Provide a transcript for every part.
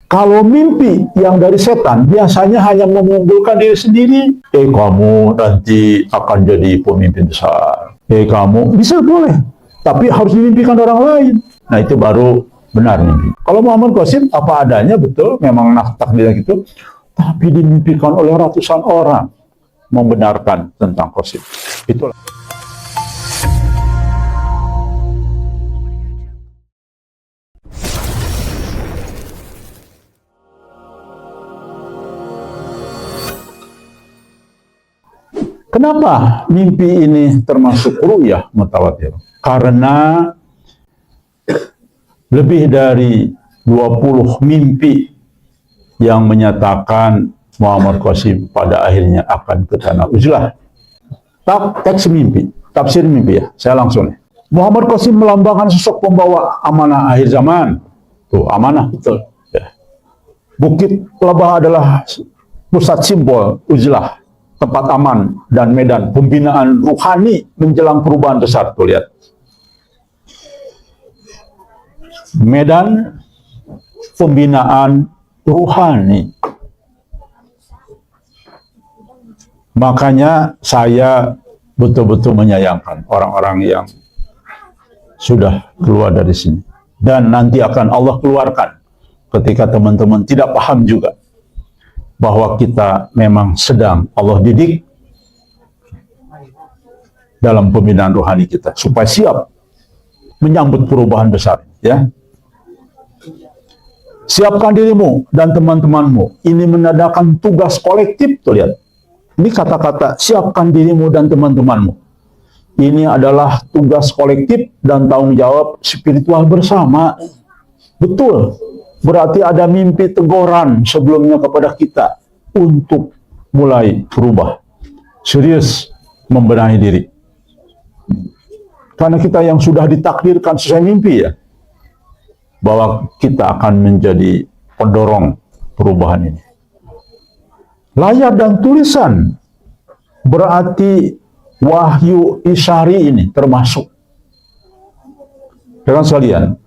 Kalau mimpi yang dari setan biasanya hanya mengunggulkan diri sendiri. Kamu nanti akan jadi pemimpin besar. Kamu bisa boleh, tapi harus dimimpikan orang lain. Nah itu baru benar mimpi. Kalau Muhammad Qasim apa adanya betul, memang takdirnya gitu, tapi dimimpikan oleh ratusan orang membenarkan tentang Qasim. Itulah. Kenapa mimpi ini termasuk ru'yah mutawatir? Karena lebih dari 20 mimpi yang menyatakan Muhammad Qasim pada akhirnya akan ke tanah uzlah. Teks mimpi, tafsir mimpi ya. Saya langsung nih. Muhammad Qasim melambangkan sosok pembawa amanah akhir zaman. Tuh, amanah betul. Ya. Bukit Lebah adalah pusat simbol uzlah, tempat aman dan medan pembinaan ruhani menjelang perubahan besar. Tuh lihat. Medan pembinaan ruhani. Makanya saya betul-betul menyayangkan orang-orang yang sudah keluar dari sini. Dan nanti akan Allah keluarkan ketika teman-teman tidak paham juga bahwa kita memang sedang Allah didik dalam pembinaan rohani kita supaya siap menyambut perubahan besar, ya. Siapkan dirimu dan teman-temanmu. Ini menandakan tugas kolektif. Tuh lihat. Ini kata-kata siapkan dirimu dan teman-temanmu. Ini adalah tugas kolektif dan tanggung jawab spiritual bersama. Betul. Berarti ada mimpi teguran sebelumnya kepada kita untuk mulai berubah. Serius membenahi diri. Karena kita yang sudah ditakdirkan sesuai mimpi ya, bahwa kita akan menjadi pendorong perubahan ini. Layar dan tulisan berarti wahyu isyari ini termasuk. Dengan sekalian,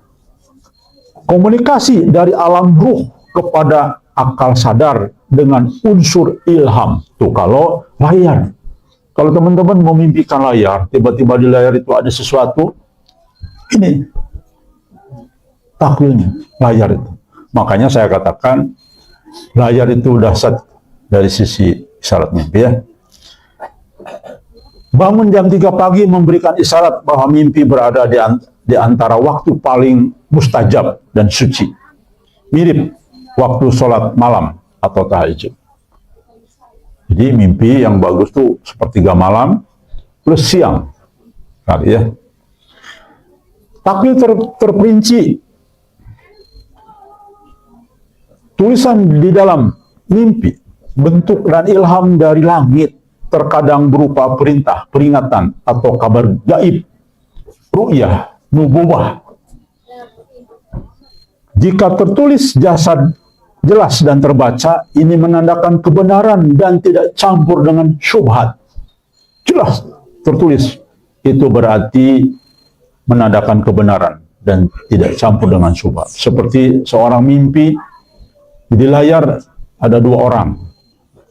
komunikasi dari alam ruh kepada akal sadar dengan unsur ilham. Tuh kalau layar. Kalau teman-teman memimpikan layar, tiba-tiba di layar itu ada sesuatu, ini takwilnya, layar itu. Makanya saya katakan, layar itu dahsyat dari sisi isyarat mimpi ya. Bangun jam 3 pagi memberikan isyarat bahwa mimpi berada di antara waktu paling mustajab dan suci. Mirip waktu sholat malam atau tahajud. Jadi mimpi yang bagus tuh sepertiga malam plus siang. Kali ya. Takwil terperinci. Tulisan di dalam mimpi, bentuk dan ilham dari langit, terkadang berupa perintah, peringatan, atau kabar gaib, ru'yah, nubuwah. Jika tertulis jasad jelas dan terbaca, ini menandakan kebenaran dan tidak campur dengan syubhat. Jelas tertulis, itu berarti menandakan kebenaran dan tidak campur dengan syubhat. Seperti seorang mimpi, di layar ada 2 orang.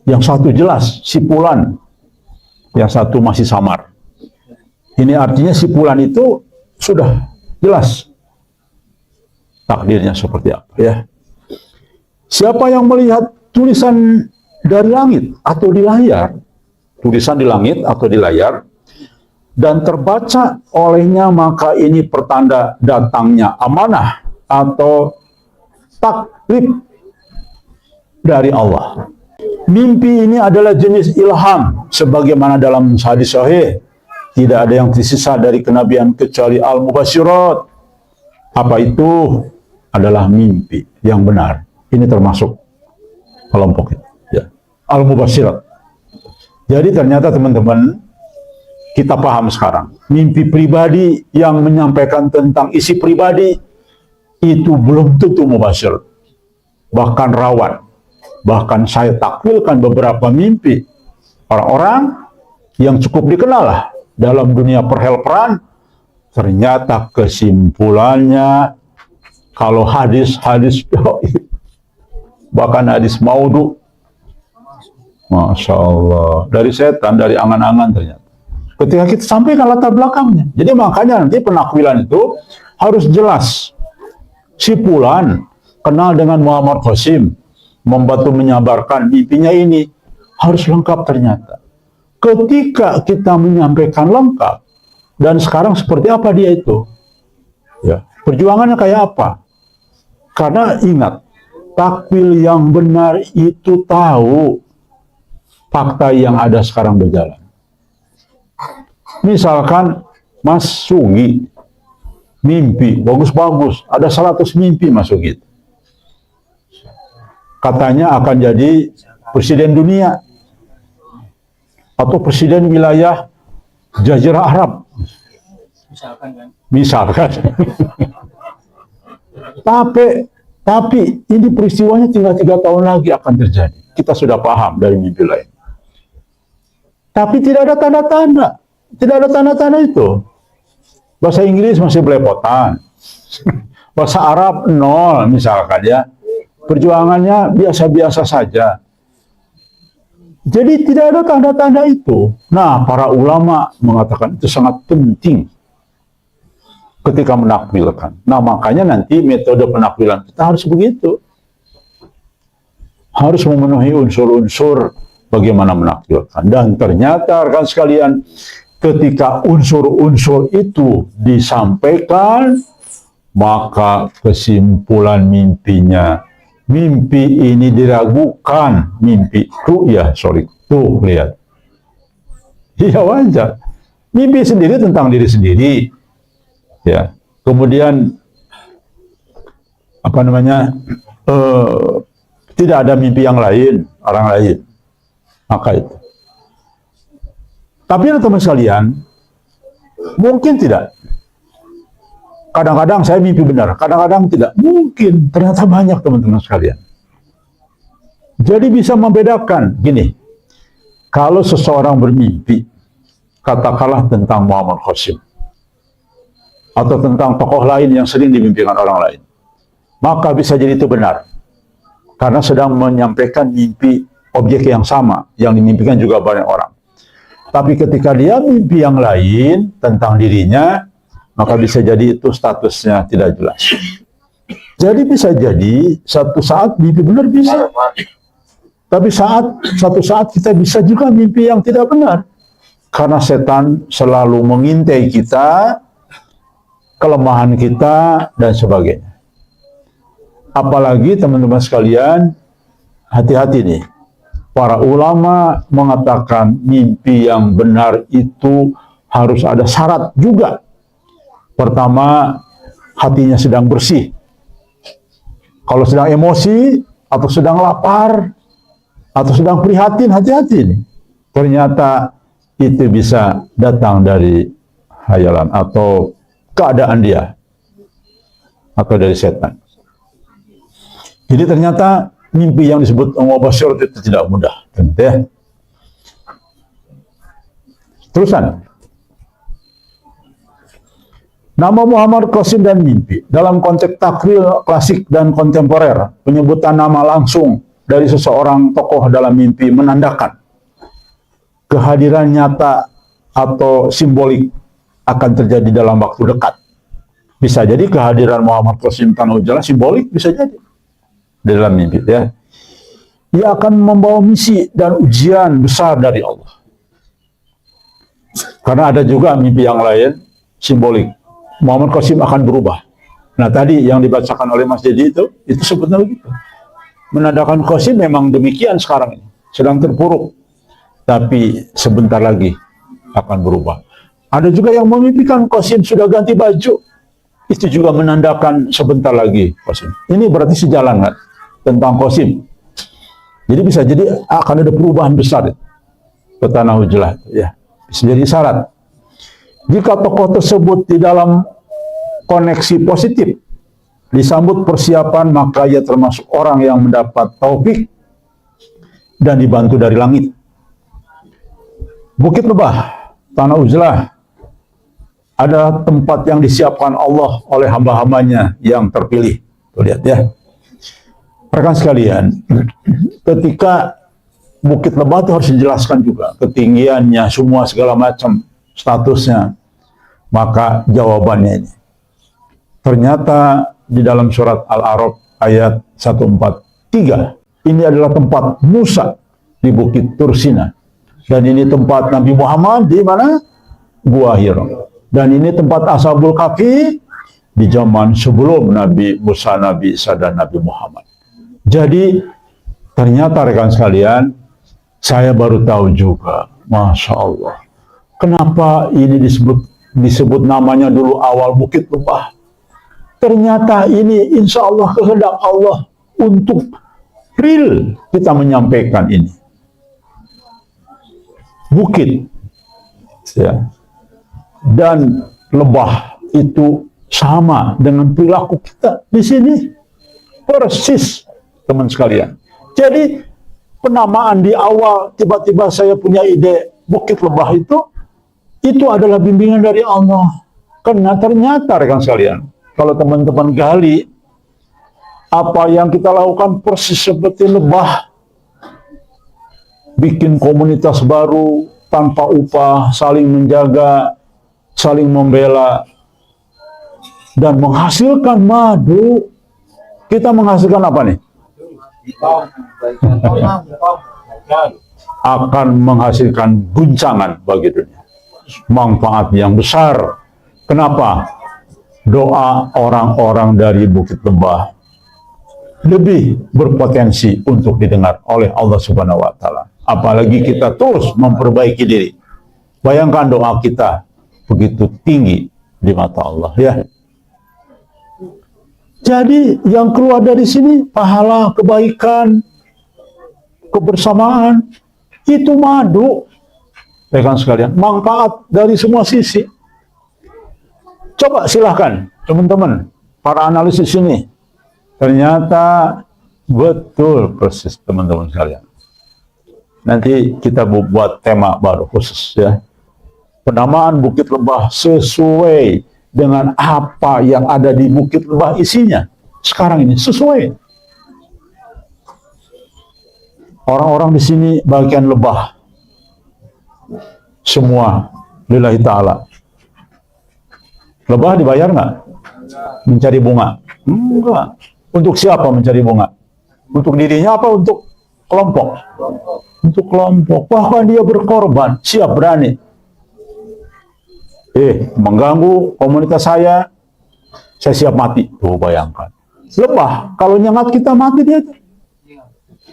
Yang satu jelas, si Fulan. Yang satu masih samar. Ini artinya si Fulan itu sudah jelas takdirnya seperti apa ya. Siapa yang melihat tulisan dari langit atau di layar, tulisan di langit atau di layar, dan terbaca olehnya, maka ini pertanda datangnya amanah atau taklif dari Allah. Mimpi ini adalah jenis ilham, sebagaimana dalam hadis sahih, tidak ada yang tersisa dari kenabian kecuali al-mubasyirat. Apa itu? Adalah mimpi yang benar. Ini termasuk kelompok itu, ya. Al-mubasyirat. Jadi ternyata teman-teman, kita paham sekarang, mimpi pribadi yang menyampaikan tentang isi pribadi itu belum tentu mubasyir, bahkan rawan. Bahkan saya takwilkan beberapa mimpi orang-orang yang cukup dikenal lah dalam dunia perhelperan. Ternyata kesimpulannya, kalau hadis-hadis bahkan hadis maudhu. Masya Allah, dari setan, dari angan-angan ternyata. Ketika kita sampaikan latar belakangnya. Jadi makanya nanti penakwilan itu harus jelas. Si Fulan kenal dengan Muhammad Qasim, membantu menyabarkan mimpinya ini. Harus lengkap ternyata. Ketika kita menyampaikan lengkap, dan sekarang seperti apa dia itu? Ya, perjuangannya kayak apa? Karena ingat, takwil yang benar itu tahu fakta yang ada sekarang berjalan. Misalkan Mas Sugi mimpi bagus-bagus, ada 100 mimpi Mas Sugi. Katanya akan jadi presiden dunia atau presiden wilayah Jazirah Arab. Misalkan. Tapi ini peristiwanya tinggal 3 tahun lagi akan terjadi. Kita sudah paham dari mimpi lain. Tapi tidak ada tanda-tanda. Tidak ada tanda-tanda itu. Bahasa Inggris masih belepotan. Bahasa Arab nol misalkan ya. Perjuangannya biasa-biasa saja. Jadi tidak ada tanda-tanda itu. Nah, para ulama mengatakan itu sangat penting ketika menakwilkan. Nah, makanya nanti metode penakwilan kita harus begitu. Harus memenuhi unsur-unsur bagaimana menakwilkan. Dan ternyata rekan sekalian, ketika unsur-unsur itu disampaikan, maka kesimpulan mimpinya, mimpi ini diragukan, mimpi ru'yah, tuh lihat. Iya wajar. Mimpi sendiri tentang diri sendiri. Ya. Kemudian apa namanya? Tidak ada mimpi yang lain, orang lain. Maka itu. Tapi teman sekalian, mungkin tidak. Kadang-kadang saya mimpi benar, kadang-kadang tidak. Mungkin, ternyata banyak teman-teman sekalian. Jadi bisa membedakan, gini. Kalau seseorang bermimpi, katakanlah tentang Muhammad Qasim, atau tentang tokoh lain yang sering dimimpikan orang lain, maka bisa jadi itu benar. Karena sedang menyampaikan mimpi objek yang sama, yang dimimpikan juga banyak orang. Tapi ketika dia mimpi yang lain tentang dirinya, maka bisa jadi itu statusnya tidak jelas. Jadi bisa jadi satu saat mimpi benar bisa. Tapi satu saat kita bisa juga mimpi yang tidak benar. Karena setan selalu mengintai kita, kelemahan kita, dan sebagainya. Apalagi teman-teman sekalian, hati-hati nih. Para ulama mengatakan mimpi yang benar itu harus ada syarat juga. Pertama, hatinya sedang bersih. Kalau sedang emosi, atau sedang lapar, atau sedang prihatin, hati-hati nih. Ternyata itu bisa datang dari hayalan atau keadaan dia. Atau dari setan. Jadi ternyata mimpi yang disebut mubasyirat itu tidak mudah. Tentu ya. Terusan. Nama Muhammad Qasim dan mimpi. Dalam konteks takwil klasik dan kontemporer, penyebutan nama langsung dari seseorang tokoh dalam mimpi menandakan kehadiran nyata atau simbolik akan terjadi dalam waktu dekat. Bisa jadi kehadiran Muhammad Qasim Tanah Ujala simbolik, bisa jadi dalam mimpi ya. Ia akan membawa misi dan ujian besar dari Allah. Karena ada juga mimpi yang lain simbolik. Muhammad Qasim akan berubah. Nah tadi yang dibacakan oleh Mas Dedi itu sebetulnya begitu. Menandakan Qasim memang demikian sekarang ini. Sedang terpuruk. Tapi sebentar lagi akan berubah. Ada juga yang memimpikan Qasim sudah ganti baju. Itu juga menandakan sebentar lagi Qasim. Ini berarti sejalan kan? Tentang Qasim. Jadi bisa jadi akan ada perubahan besar ke Tanah Ujlah. Ya, bisa jadi syarat. Jika tokoh tersebut di dalam koneksi positif, disambut persiapan, maka ia termasuk orang yang mendapat taufik dan dibantu dari langit. Bukit Lebah, Tanah Ujlah, ada tempat yang disiapkan Allah oleh hamba-hambanya yang terpilih. Tuh lihat ya. Rekan sekalian, ketika Bukit Lebah itu harus dijelaskan juga ketinggiannya, semua segala macam statusnya. Maka jawabannya ini. Ternyata di dalam surat Al-A'raf ayat 143, ini adalah tempat Musa di Bukit Tursina. Dan ini tempat Nabi Muhammad di mana? Gua Hira. Dan ini tempat Ashabul Kahfi di zaman sebelum Nabi Musa, Nabi Isa, dan Nabi Muhammad. Jadi ternyata rekan sekalian, saya baru tahu juga, Masya Allah, kenapa ini disebut namanya dulu awal Bukit Lebah. Ternyata ini insya Allah kehendak Allah untuk real kita menyampaikan ini. Bukit ya, dan lebah itu sama dengan perilaku kita di sini, persis teman sekalian. Jadi penamaan di awal tiba-tiba saya punya ide Bukit Lebah itu adalah bimbingan dari Allah. Karena ternyata rekan sekalian, kalau teman-teman gali apa yang kita lakukan persis seperti lebah, bikin komunitas baru tanpa upah, saling menjaga, saling membela, dan menghasilkan madu. Kita menghasilkan apa nih? Akan menghasilkan guncangan bagi dunia, manfaat yang besar. Kenapa? Doa orang-orang dari Bukit Lebah lebih berpotensi untuk didengar oleh Allah Subhanahu wa Ta'ala. Apalagi kita terus memperbaiki diri. Bayangkan doa kita begitu tinggi di mata Allah, ya. Jadi yang keluar dari sini pahala, kebaikan, kebersamaan, itu madu. Rekan sekalian, manfaat dari semua sisi. Coba silahkan teman-teman, para analis di sini. Ternyata betul persis teman-teman sekalian. Nanti kita buat tema baru khusus ya. Penamaan Bukit Lebah sesuai dengan apa yang ada di Bukit Lebah isinya. Sekarang ini sesuai. Orang-orang di sini bagian lebah. Semua lillahi ta'ala. Lebah dibayar nggak? Mencari bunga? Enggak. Untuk siapa mencari bunga? Untuk dirinya apa untuk kelompok? Untuk kelompok. Bahkan dia berkorban, siap berani. Mengganggu komunitas saya siap mati. Tuh bayangkan. Lebah, kalau nyengat kita mati dia.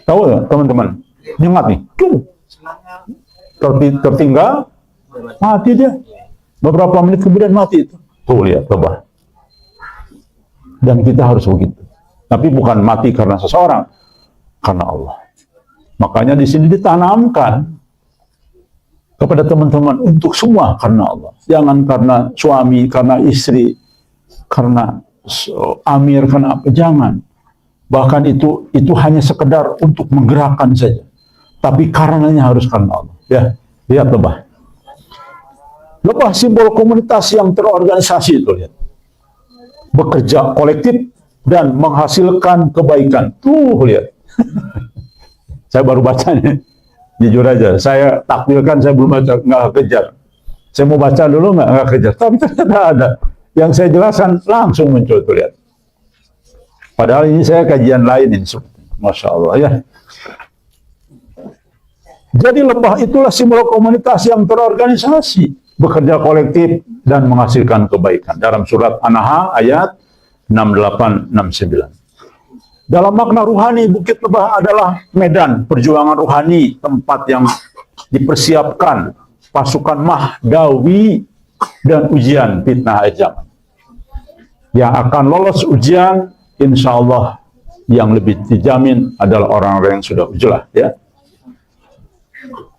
Tahu ya teman-teman? Nyengat nih. Tertinggal, mati dia. Beberapa menit kemudian mati itu. Tuh lihat lebah. Dan kita harus begitu. Tapi bukan mati karena seseorang, karena Allah. Makanya di sini ditanamkan kepada teman-teman untuk semua karena Allah. Jangan karena suami, karena istri, karena amir, karena apa. Jangan. Bahkan itu hanya sekedar untuk menggerakkan saja. Tapi karenanya harus karena Allah. Ya, lihat lebah. Lebah simbol komunitas yang terorganisasi itu, lihat. Bekerja kolektif dan menghasilkan kebaikan. Tuh, lihat. Saya baru bacanya. Jujur aja, saya takwilkan, saya belum baca, nggak kejar. Saya mau baca dulu, nggak kejar. Tapi ternyata ada. Yang saya jelaskan langsung muncul, tuh lihat. Padahal ini saya kajian lain ini. Masya Allah, ya. Jadi lebah itulah simbol komunitas yang terorganisasi. Bekerja kolektif dan menghasilkan kebaikan. Dalam surat An-Nahl ayat 68-69. Dalam makna ruhani, Bukit Lebah adalah medan perjuangan ruhani, tempat yang dipersiapkan pasukan mahdawi dan ujian fitnah akhir zaman. Yang akan lolos ujian, insya Allah yang lebih dijamin adalah orang-orang yang sudah ujlah. Ya.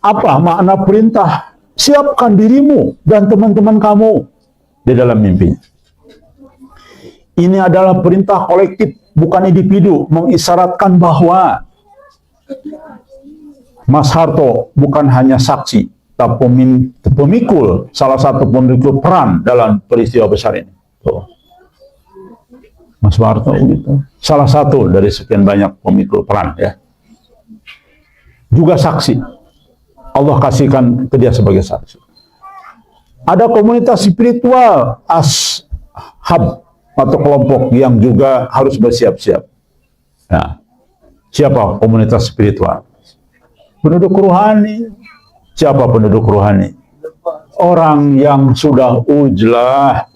Apa makna perintah? Siapkan dirimu dan teman-teman kamu di dalam mimpinya. Ini adalah perintah kolektif, bukan individu, mengisyaratkan bahwa Mas Harto bukan hanya saksi, tapi pemikul, salah satu pemikul peran dalam peristiwa besar ini. Tuh. Mas Marto gitu. Salah satu dari sekian banyak pemikul peran ya. Juga saksi. Allah kasihkan ke dia sebagai saksi. Ada komunitas spiritual ashab atau kelompok yang juga harus bersiap-siap. Nah, siapa komunitas spiritual? Penduduk ruhani. Siapa penduduk ruhani? Orang yang sudah ujlah.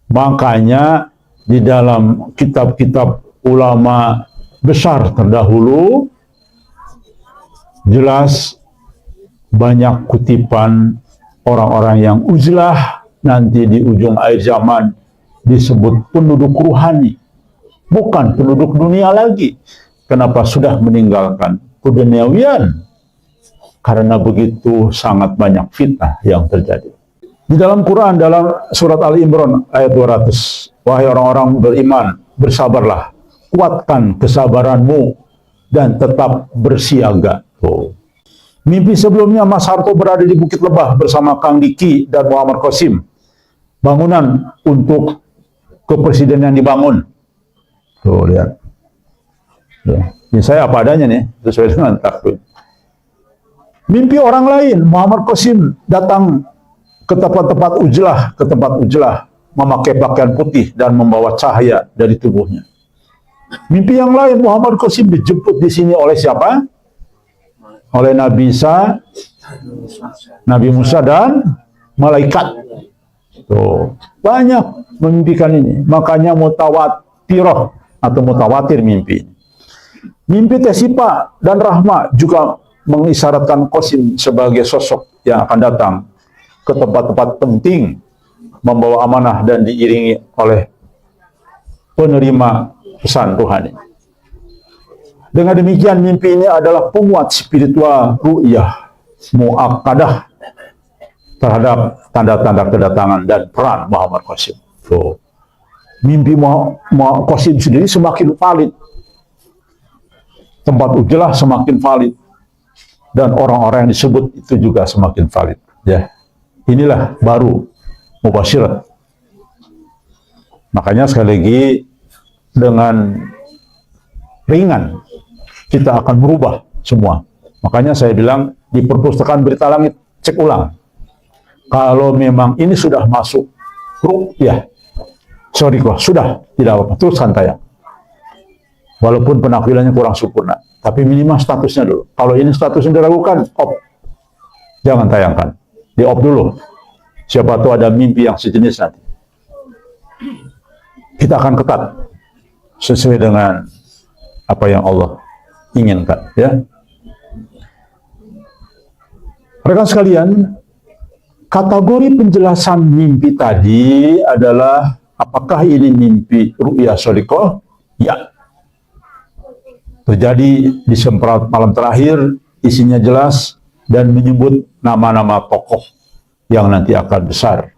Makanya di dalam kitab-kitab ulama besar terdahulu jelas banyak kutipan orang-orang yang uzlah nanti di ujung akhir zaman disebut penduduk ruhani, bukan penduduk dunia lagi. Kenapa? Sudah meninggalkan keduniawian karena begitu sangat banyak fitnah yang terjadi. Di dalam Quran, dalam surat Al-Imran ayat 200, wahai orang-orang beriman, bersabarlah, kuatkan kesabaranmu, dan tetap bersiaga. Mimpi sebelumnya Mas Harto berada di Bukit Lebah bersama Kang Diki dan Muhammad Qasim. Bangunan untuk kepresidenan dibangun. Tuh, lihat. Ini saya apa adanya nih, sesuai dengan takdir. Mimpi orang lain, Muhammad Qasim datang ke tempat-tempat ujlah, memakai pakaian putih dan membawa cahaya dari tubuhnya. Mimpi yang lain, Muhammad Qasim dijemput di sini oleh siapa? Oleh Nabi Isa, Nabi Musa dan malaikat. Tuh, banyak memimpikan ini. Makanya mutawatirah atau mutawatir mimpi. Mimpi Tesipa dan Rahma juga mengisyaratkan Qasim sebagai sosok yang akan datang ke tempat-tempat penting, membawa amanah dan diiringi oleh penerima pesan rohani. Dengan demikian mimpi ini adalah penguat spiritual ru'yah mu'akkadah terhadap tanda-tanda kedatangan dan peran Muhammad Qasim. So, mimpi Muhammad Qasim sendiri semakin valid, tempat ujlah semakin valid, dan orang-orang yang disebut itu juga semakin valid. Ya, inilah baru mubasyirat. Makanya sekali lagi dengan ringan kita akan merubah semua. Makanya saya bilang di perpustakaan Berita Langit cek ulang. Kalau memang ini sudah masuk ru'yah, sudah tidak apa-apa, teruskan tayang. Walaupun penakwilannya kurang sempurna, tapi minimal statusnya dulu. Kalau ini statusnya diragukan, off. Jangan tayangkan, di off dulu. Siapa tahu ada mimpi yang sejenis nanti. Kita akan ketat sesuai dengan apa yang Allah inginkan, ya. Rekan sekalian, kategori penjelasan mimpi tadi adalah apakah ini mimpi ru'yah shadiqah? Ya. Terjadi di seperempat malam terakhir, isinya jelas dan menyebut nama-nama tokoh yang nanti akan besar.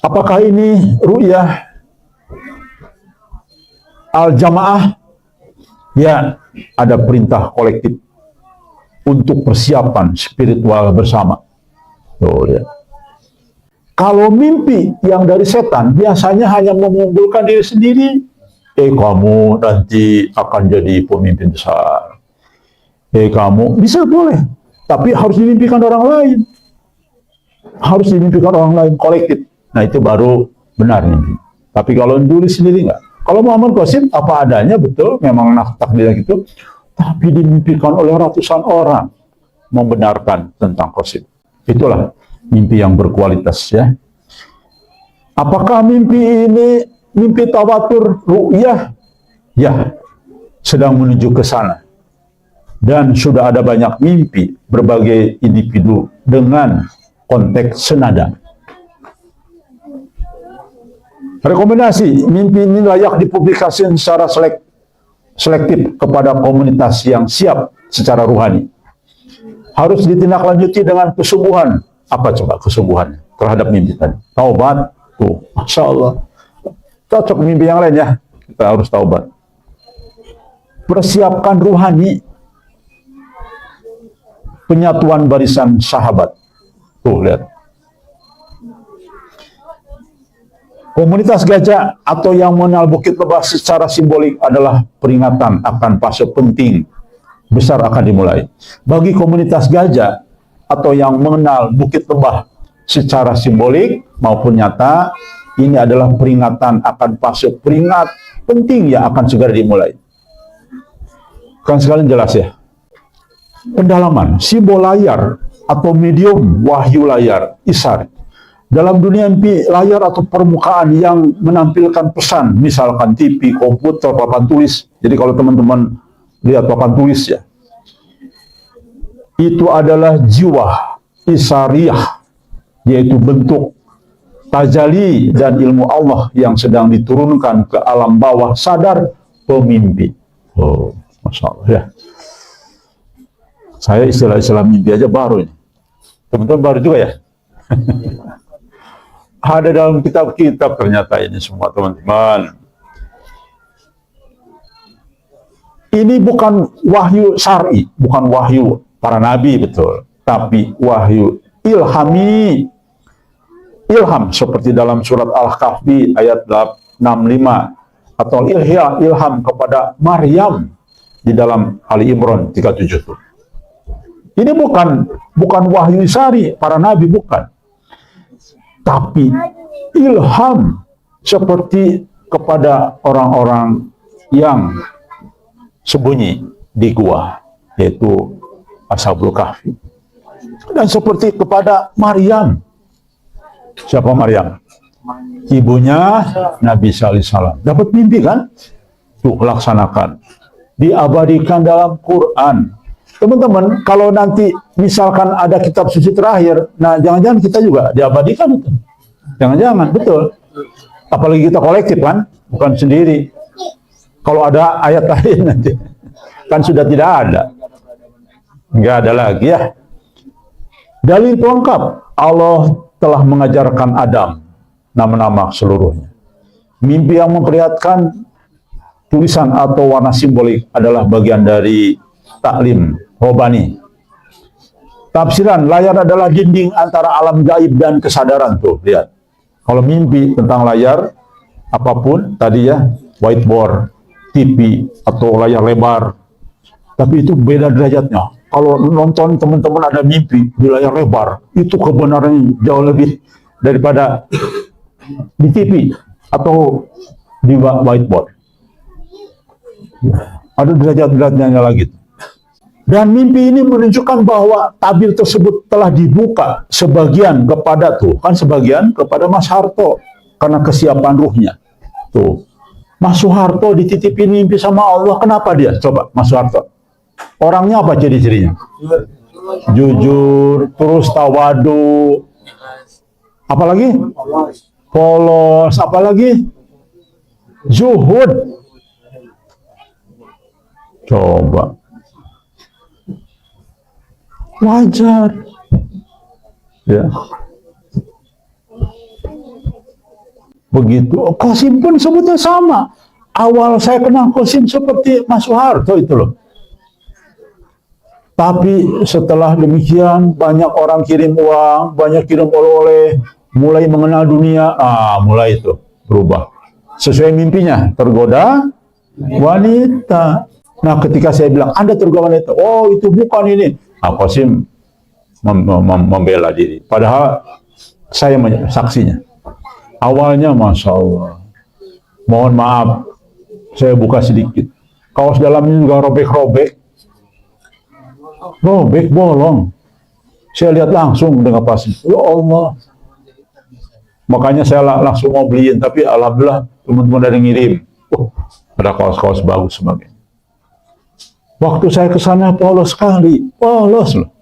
Apakah ini ru'yah al-jamaah? Ya, ada perintah kolektif untuk persiapan spiritual bersama. Tuh, ya. Kalau mimpi yang dari setan biasanya hanya mengunggulkan diri sendiri. Kamu nanti akan jadi pemimpin besar. Kamu bisa boleh, tapi harus dimimpikan orang lain. Harus dimimpikan orang lain kolektif. Nah, itu baru benar mimpi. Tapi kalau diri sendiri enggak. Kalau Muhammad Qasim apa adanya, betul, memang takdirnya gitu, tapi dimimpikan oleh ratusan orang membenarkan tentang Qasim. Itulah mimpi yang berkualitas, ya. Apakah mimpi ini mimpi tawatur ru'yah? Ya, sedang menuju ke sana. Dan sudah ada banyak mimpi berbagai individu dengan konteks senada. Rekomendasi, mimpi ini layak dipublikasikan secara selektif kepada komunitas yang siap secara ruhani. Harus ditindaklanjuti dengan kesungguhan. Apa coba kesungguhan terhadap mimpi tadi? Taubat. Tuh, Masya Allah. Cocok mimpi yang lain, ya. Kita harus taubat. Persiapkan ruhani. Penyatuan barisan sahabat. Tuh, lihat. Komunitas gajah atau yang mengenal Bukit Lebah secara simbolik adalah peringatan akan fase penting besar akan dimulai. Bagi komunitas gajah atau yang mengenal Bukit Lebah secara simbolik maupun nyata, ini adalah peringatan akan fase penting yang akan segera dimulai. Kan sekalian jelas ya. Pendalaman, simbol layar atau medium wahyu layar, isar. Dalam dunia mimpi, layar atau permukaan yang menampilkan pesan, misalkan TV, komputer, papan tulis. Jadi kalau teman-teman lihat papan tulis ya, itu adalah jiwa isariyah, yaitu bentuk tajali dan ilmu Allah yang sedang diturunkan ke alam bawah sadar pemimpi. Oh, Masya Allah ya. Saya istilah-istilah mimpi aja baru ini. Teman-teman baru juga ya? Ada dalam kitab-kitab ternyata ini semua teman-teman. Ini bukan wahyu syar'i, bukan wahyu para nabi betul, tapi wahyu ilhami. Ilham seperti dalam surat Al-Kahfi ayat 65 atau ilham kepada Maryam di dalam Ali Imran 37. Ini bukan wahyu syar'i para nabi, bukan. Tapi ilham seperti kepada orang-orang yang sembunyi di gua, yaitu Ashabul Kahfi. Dan seperti kepada Maryam. Siapa Maryam? Ibunya Nabi Sallallahu Alaihi Wasallam. Dapat mimpi kan? Tuh, laksanakan. Diabadikan dalam Quran. Teman-teman, kalau nanti misalkan ada kitab suci terakhir, nah jangan-jangan kita juga diabadikan itu. Jangan-jangan, betul. Apalagi kita kolektif kan, bukan sendiri. Kalau ada ayat lain nanti, kan sudah tidak ada. Nggak ada lagi ya. Dalil pelengkap, Allah telah mengajarkan Adam nama-nama seluruhnya. Mimpi yang memperlihatkan tulisan atau warna simbolik adalah bagian dari taklim robani. Tafsiran, layar adalah dinding antara alam gaib dan kesadaran. Tuh, lihat. Kalau mimpi tentang layar, apapun tadi ya, whiteboard, TV, atau layar lebar. Tapi itu beda derajatnya. Kalau nonton teman-teman ada mimpi di layar lebar, itu kebenarannya jauh lebih daripada di TV atau di whiteboard. Ada derajat-derajatnya lagi. Dan mimpi ini menunjukkan bahwa tabir tersebut telah dibuka sebagian kepada sebagian kepada Mas Harto karena kesiapan ruhnya. Tuh, Mas Soeharto dititipin mimpi sama Allah. Kenapa dia? Coba Mas Soeharto. Orangnya apa ciri-cirinya? Jujur, terus tawadu. Apalagi? Polos. Apalagi? Zuhud. Coba. Wajar. Ya. Begitu. Qasim pun sebutnya sama. Awal saya kenal Qasim seperti Mas Soeharto itu loh. Tapi setelah demikian banyak orang kirim uang, banyak kirim oleh-oleh, mulai mengenal dunia, mulai itu berubah. Sesuai mimpinya, tergoda wanita. Nah, ketika saya bilang, Anda tergoda wanita, oh itu bukan ini. Qasim membela diri. Padahal saya saksinya. Awalnya Masya Allah. Mohon maaf, saya buka sedikit. Kaos dalamnya juga robek-robek. Robek, bolong. Saya lihat langsung dengan pasti. Ya Allah. Makanya saya langsung mau beliin. Tapi alhamdulillah teman-teman ada yang ngirim. Ada kaos-kaos bagus sebagainya. Waktu saya ke sana polos sekali. Polos loh.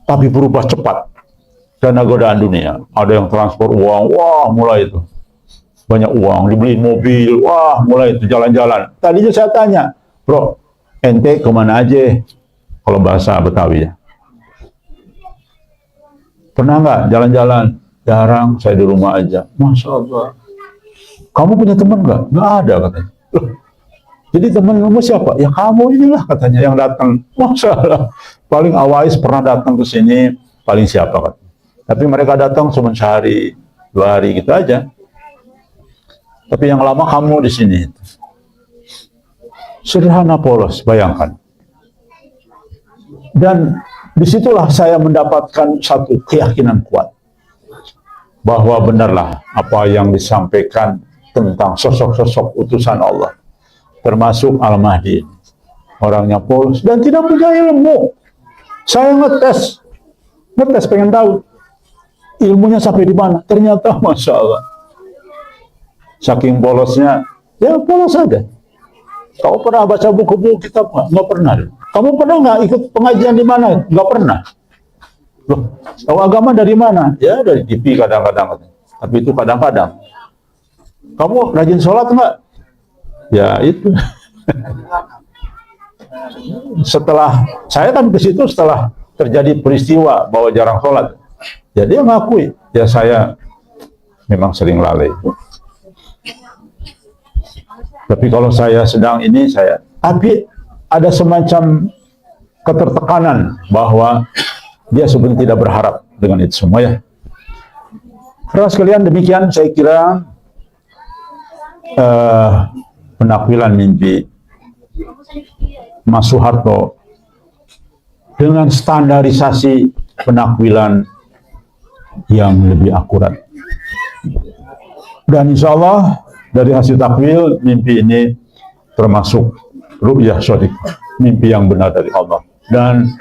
Tapi berubah cepat. Karena godaan dunia. Ada yang transfer uang. Wah, mulai itu. Banyak uang. Dibeliin mobil. Wah, mulai itu jalan-jalan. Tadinya saya tanya. Bro, ente kemana aja? Kalau bahasa Betawi ya. Pernah nggak jalan-jalan? Jarang, saya di rumah aja. Masya Allah. Kamu punya teman nggak? Nggak ada katanya. Jadi teman kamu siapa? Ya kamu inilah katanya yang datang. Masya Allah. Paling Awais pernah datang ke sini. Paling siapa katanya. Tapi mereka datang cuma sehari. 2 hari gitu aja. Tapi yang lama kamu di sini. Sederhana polos, bayangkan. Dan disitulah saya mendapatkan satu keyakinan kuat bahwa benarlah apa yang disampaikan tentang sosok-sosok utusan Allah, termasuk Al-Mahdi. Orangnya polos dan tidak punya ilmu. Saya ngetes pengen tahu ilmunya sampai di mana. Ternyata Masya Allah, saking polosnya, ya polos saja. Kau pernah baca buku-buku kitab nggak? Nggak pernah. Kamu pernah nggak ikut pengajian di mana? Nggak pernah. Loh, tahu agama dari mana? Ya dari TV kadang-kadang. Tapi itu kadang-kadang. Kamu rajin sholat nggak? Ya itu. Setelah saya kan ke situ setelah terjadi peristiwa bahwa jarang sholat. Jadi dia mengakui, ya saya memang sering lalai. Tapi kalau saya sedang ini, tapi ada semacam ketertekanan bahwa dia sebenarnya tidak berharap dengan itu semua ya. Saudara sekalian, demikian saya kira penakwilan mimpi Mas Soeharto dengan standarisasi penakwilan yang lebih akurat. Dan insya Allah dari hasil takwil, mimpi ini termasuk ru'yah shadiqah, mimpi yang benar dari Allah dan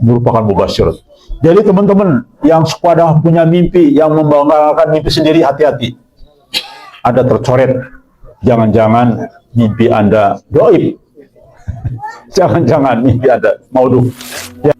merupakan mubasyir. Jadi teman-teman yang sepada punya mimpi, yang membanggakan mimpi sendiri, hati-hati. Ada tercoret, jangan-jangan mimpi Anda doib. Jangan-jangan mimpi Anda maudhu. Ya.